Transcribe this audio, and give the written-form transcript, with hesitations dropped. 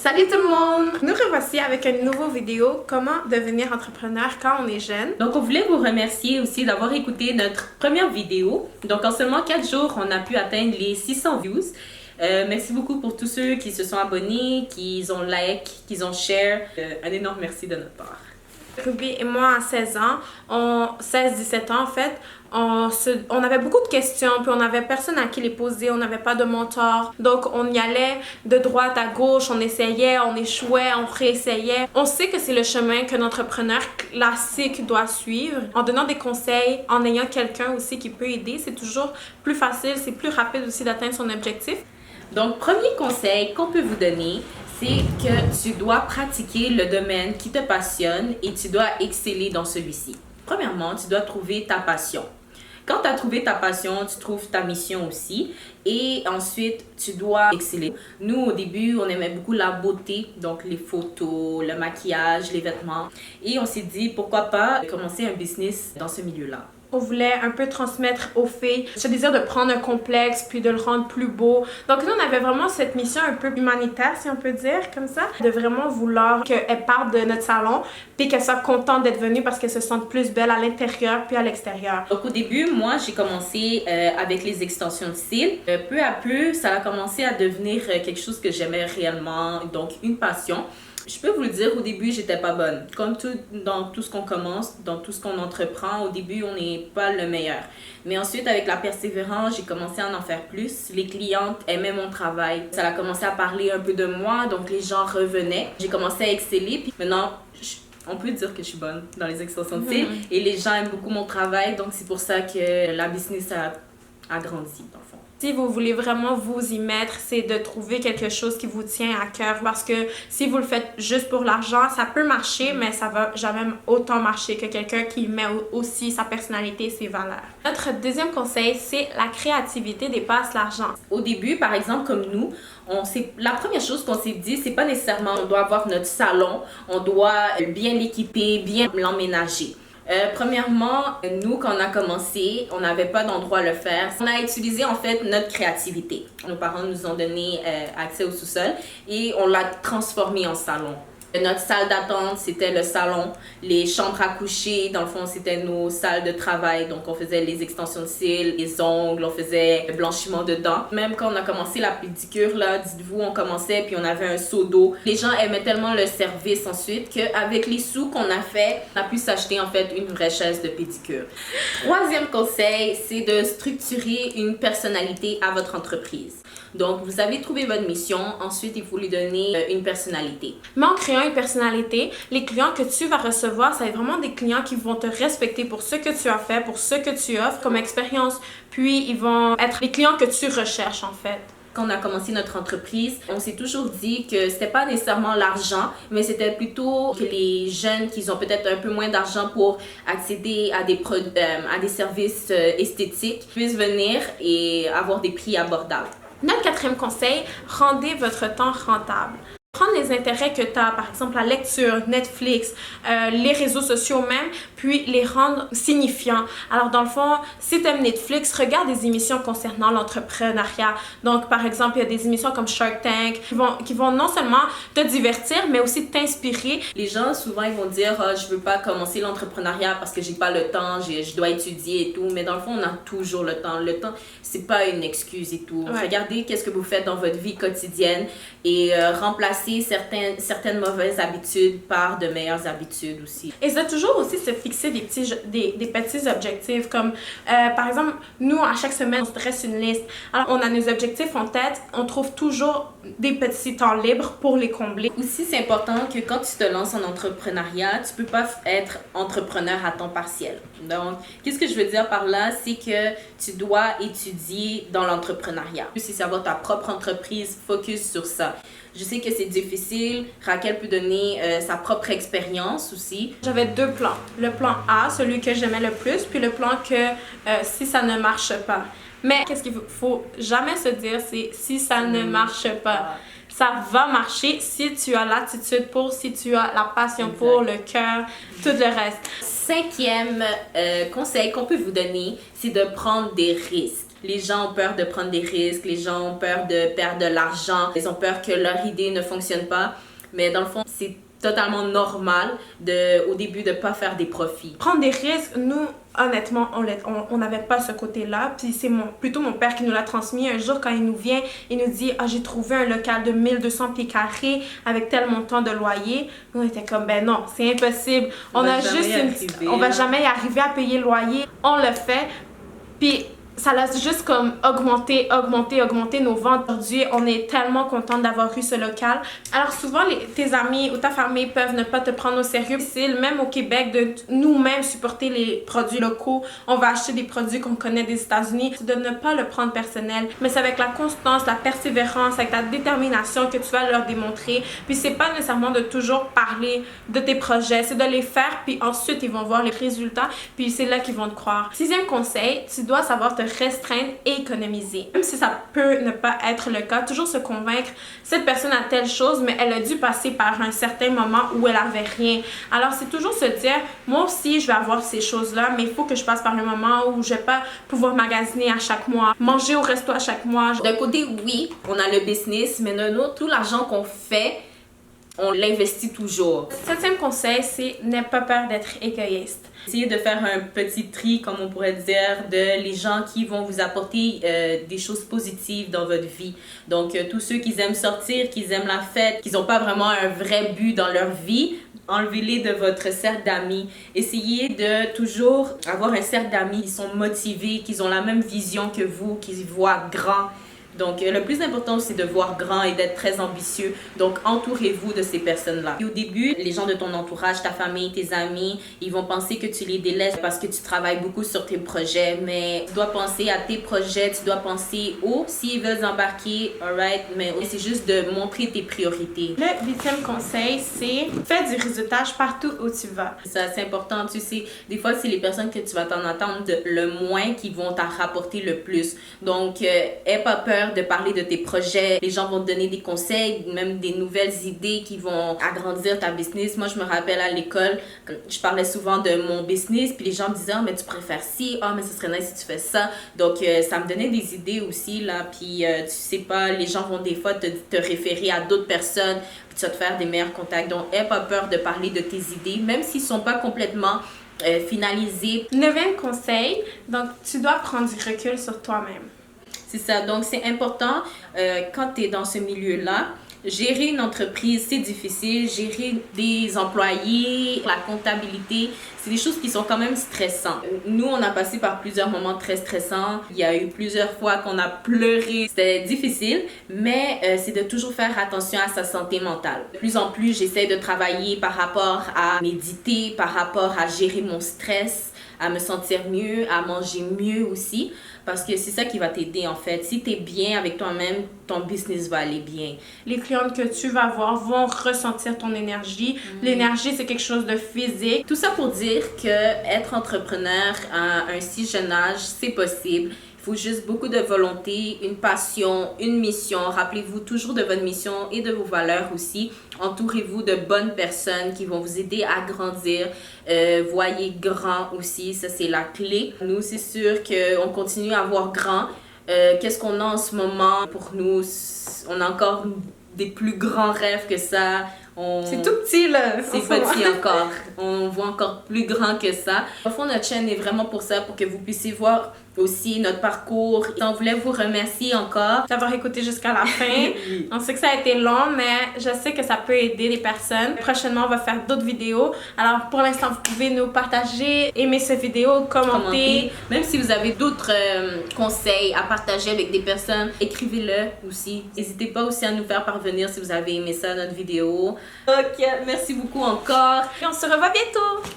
Salut tout le monde! Nous revoici avec une nouvelle vidéo comment devenir entrepreneur quand on est jeune. Donc on voulait vous remercier aussi d'avoir écouté notre première vidéo. Donc en seulement 4 jours, on a pu atteindre les 600 views. Merci beaucoup pour tous ceux qui se sont abonnés, qui ont like, qui ont share. Un énorme merci de notre part. Ruby et moi, à 16 ans, 16-17 ans en fait, on avait beaucoup de questions, puis on n'avait personne à qui les poser, on n'avait pas de mentor. Donc on y allait de droite à gauche, on essayait, on échouait, on réessayait. On sait que c'est le chemin qu'un entrepreneur classique doit suivre. En donnant des conseils, en ayant quelqu'un aussi qui peut aider, c'est toujours plus facile, c'est plus rapide aussi d'atteindre son objectif. Donc premier conseil qu'on peut vous donner, c'est que tu dois pratiquer le domaine qui te passionne et tu dois exceller dans celui-ci. Premièrement, tu dois trouver ta passion. Quand tu as trouvé ta passion, tu trouves ta mission aussi. Et ensuite, tu dois exceller. Nous, au début, on aimait beaucoup la beauté, donc les photos, le maquillage, les vêtements. Et on s'est dit, pourquoi pas commencer un business dans ce milieu-là. On voulait un peu transmettre aux filles ce désir de prendre un complexe puis de le rendre plus beau. Donc nous, on avait vraiment cette mission un peu humanitaire, si on peut dire, comme ça, de vraiment vouloir qu'elles partent de notre salon puis qu'elles soient contentes d'être venues parce qu'elles se sentent plus belles à l'intérieur puis à l'extérieur. Donc au début, moi, j'ai commencé avec les extensions de cils. Peu à peu, ça a commencé à devenir quelque chose que j'aimais réellement, donc une passion. Je peux vous le dire, au début, j'étais pas bonne. Comme dans tout ce qu'on commence, dans tout ce qu'on entreprend, au début, on n'est pas le meilleur. Mais ensuite, avec la persévérance, j'ai commencé à en faire plus. Les clientes aimaient mon travail. Ça a commencé à parler un peu de moi, donc les gens revenaient. J'ai commencé à exceller, puis maintenant, on peut dire que je suis bonne dans les extensions de cils. Et les gens aiment beaucoup mon travail, donc c'est pour ça que la business a grandi, dans le fond. Si vous voulez vraiment vous y mettre, c'est de trouver quelque chose qui vous tient à cœur parce que si vous le faites juste pour l'argent, ça peut marcher, mais ça va jamais autant marcher que quelqu'un qui met aussi sa personnalité et ses valeurs. Notre deuxième conseil, c'est la créativité dépasse l'argent. Au début, par exemple, comme nous, la première chose qu'on s'est dit, c'est pas nécessairement on doit avoir notre salon, on doit bien l'équiper, bien l'emménager. Premièrement, nous, quand on a commencé, on n'avait pas d'endroit à le faire. On a utilisé en fait notre créativité. Nos parents nous ont donné accès au sous-sol et on l'a transformé en salon. Notre salle d'attente, c'était le salon. Les chambres à coucher, dans le fond, c'était nos salles de travail. Donc, on faisait les extensions de cils, les ongles, on faisait le blanchiment de dents. Même quand on a commencé la pédicure, là, dites-vous, on commençait puis on avait un seau d'eau. Les gens aimaient tellement le service ensuite qu'avec les sous qu'on a fait, on a pu s'acheter en fait une vraie chaise de pédicure. Troisième conseil, c'est de structurer une personnalité à votre entreprise. Donc, vous avez trouvé votre mission. Ensuite, il faut lui donner une personnalité. Mais en créant une personnalité, les clients que tu vas recevoir, ça va être vraiment des clients qui vont te respecter pour ce que tu as fait, pour ce que tu offres comme expérience. Puis, ils vont être les clients que tu recherches, en fait. Quand on a commencé notre entreprise, on s'est toujours dit que c'était pas nécessairement l'argent, mais c'était plutôt que les jeunes qui ont peut-être un peu moins d'argent pour accéder à des services esthétiques puissent venir et avoir des prix abordables. Notre quatrième conseil, rendez votre temps rentable. Prendre les intérêts que tu as, par exemple la lecture, Netflix, les réseaux sociaux même, puis les rendre signifiants. Alors dans le fond, si tu aimes Netflix, regarde des émissions concernant l'entrepreneuriat. Donc par exemple, il y a des émissions comme Shark Tank qui vont non seulement te divertir, mais aussi t'inspirer. Les gens, souvent, ils vont dire « je veux pas commencer l'entrepreneuriat parce que j'ai pas le temps, je dois étudier et tout. » Mais dans le fond, on a toujours le temps. Le temps, c'est pas une excuse et tout. Ouais. Regardez qu'est-ce que vous faites dans votre vie quotidienne et remplacez certaines mauvaises habitudes par de meilleures habitudes aussi. Et c'est toujours aussi se fixer des petits objectifs comme par exemple, nous à chaque semaine on se dresse une liste. Alors on a nos objectifs en tête, on trouve toujours des petits temps libres pour les combler. Aussi c'est important que quand tu te lances en entrepreneuriat, tu peux pas être entrepreneur à temps partiel. Donc, qu'est-ce que je veux dire par là, c'est que tu dois étudier dans l'entrepreneuriat. Si c'est avoir ta propre entreprise, focus sur ça. Je sais que c'est difficile. Raquel peut donner sa propre expérience aussi. J'avais 2 plans. Le plan A, celui que j'aimais le plus, puis le plan que si ça ne marche pas. Mais qu'est-ce qu'il faut jamais se dire, c'est si ça ne marche pas. Ça va marcher si tu as l'attitude pour, si tu as la passion pour, le cœur, tout le reste. 5e conseil qu'on peut vous donner, c'est de prendre des risques. Les gens ont peur de prendre des risques, les gens ont peur de perdre de l'argent, ils ont peur que leur idée ne fonctionne pas. Mais dans le fond, c'est totalement normal au début de ne pas faire des profits. Prendre des risques, nous, honnêtement, on n'avait pas ce côté-là. Puis c'est plutôt mon père qui nous l'a transmis. Un jour, quand il nous vient, il nous dit « Ah, j'ai trouvé un local de 1200 pieds carrés avec tel montant de loyer. » On était comme « Ben non, c'est impossible. On va jamais y arriver à payer le loyer. » On le fait. Puis ça l'a juste comme augmenté nos ventes. Aujourd'hui, on est tellement contente d'avoir eu ce local. Alors souvent, tes amis ou ta famille peuvent ne pas te prendre au sérieux. C'est même au Québec de nous-mêmes supporter les produits locaux. On va acheter des produits qu'on connaît des États-Unis. De ne pas le prendre personnel, mais c'est avec la constance, la persévérance, avec ta détermination que tu vas leur démontrer. Puis c'est pas nécessairement de toujours parler de tes projets, c'est de les faire, puis ensuite ils vont voir les résultats, puis c'est là qu'ils vont te croire. 6e conseil, tu dois savoir te restreindre et économiser. Même si ça peut ne pas être le cas, toujours se convaincre, cette personne a telle chose, mais elle a dû passer par un certain moment où elle avait rien. Alors c'est toujours se dire, moi aussi je vais avoir ces choses-là, mais il faut que je passe par le moment où je vais pas pouvoir magasiner à chaque mois, manger au resto à chaque mois. D'un côté, oui, on a le business, mais d'un autre, tout l'argent qu'on fait, on l'investit toujours. 7e conseil, c'est n'aie pas peur d'être égoïste. Essayez de faire un petit tri, comme on pourrait dire, de les gens qui vont vous apporter des choses positives dans votre vie. Donc, tous ceux qui aiment sortir, qui aiment la fête, qui n'ont pas vraiment un vrai but dans leur vie, enlevez-les de votre cercle d'amis. Essayez de toujours avoir un cercle d'amis qui sont motivés, qui ont la même vision que vous, qui voient grand. Donc, le plus important, c'est de voir grand et d'être très ambitieux. Donc, entourez-vous de ces personnes-là. Et au début, les gens de ton entourage, ta famille, tes amis, ils vont penser que tu les délaisses parce que tu travailles beaucoup sur tes projets. Mais tu dois penser à tes projets, tu dois penser s'ils veulent embarquer, alright, mais c'est juste de montrer tes priorités. Le 8e conseil, c'est fais du réseautage partout où tu vas. Ça, c'est important. Tu sais, des fois, c'est les personnes que tu vas t'en attendre le moins qui vont t'en rapporter le plus. Donc, aie pas peur de parler de tes projets. Les gens vont te donner des conseils, même des nouvelles idées qui vont agrandir ta business. Moi, je me rappelle à l'école, je parlais souvent de mon business, puis les gens me disaient « Ah, mais tu préfères ci, ah, mais ce serait nice si tu fais ça. » Donc, ça me donnait des idées aussi, là. Puis, tu sais pas, les gens vont des fois te référer à d'autres personnes, puis tu vas te faire des meilleurs contacts. Donc, aie pas peur de parler de tes idées, même s'ils sont pas complètement finalisés. 9e conseil, donc tu dois prendre du recul sur toi-même. C'est ça. Donc, c'est important quand tu es dans ce milieu-là. Gérer une entreprise, c'est difficile. Gérer des employés, la comptabilité, c'est des choses qui sont quand même stressantes. Nous, on a passé par plusieurs moments très stressants. Il y a eu plusieurs fois qu'on a pleuré. C'était difficile, mais c'est de toujours faire attention à sa santé mentale. De plus en plus, j'essaie de travailler par rapport à méditer, par rapport à gérer mon stress, à me sentir mieux, à manger mieux aussi. Parce que c'est ça qui va t'aider en fait. Si tu es bien avec toi-même, ton business va aller bien. Les clientes que tu vas voir vont ressentir ton énergie. L'énergie, c'est quelque chose de physique. Tout ça pour dire que être entrepreneur à un si jeune âge, c'est possible. Il faut juste beaucoup de volonté, une passion, une mission. Rappelez-vous toujours de votre mission et de vos valeurs aussi. Entourez-vous de bonnes personnes qui vont vous aider à grandir. Voyez grand aussi, ça c'est la clé. Nous, c'est sûr qu'on continue à voir grand. Qu'est-ce qu'on a en ce moment pour nous? On a encore des plus grands rêves que ça. C'est tout petit là. C'est petit encore. On voit encore plus grand que ça. Au fond, notre chaîne est vraiment pour ça, pour que vous puissiez voir aussi notre parcours. On voulait vous remercier encore d'avoir écouté jusqu'à la fin. On sait que ça a été long, mais je sais que ça peut aider les personnes. Prochainement, on va faire d'autres vidéos. Alors, pour l'instant, vous pouvez nous partager, aimer cette vidéo, commenter. Même si vous avez d'autres conseils à partager avec des personnes, écrivez-le aussi. N'hésitez pas aussi à nous faire parvenir si vous avez aimé ça, notre vidéo. Ok, merci beaucoup encore. Et on se revoit bientôt.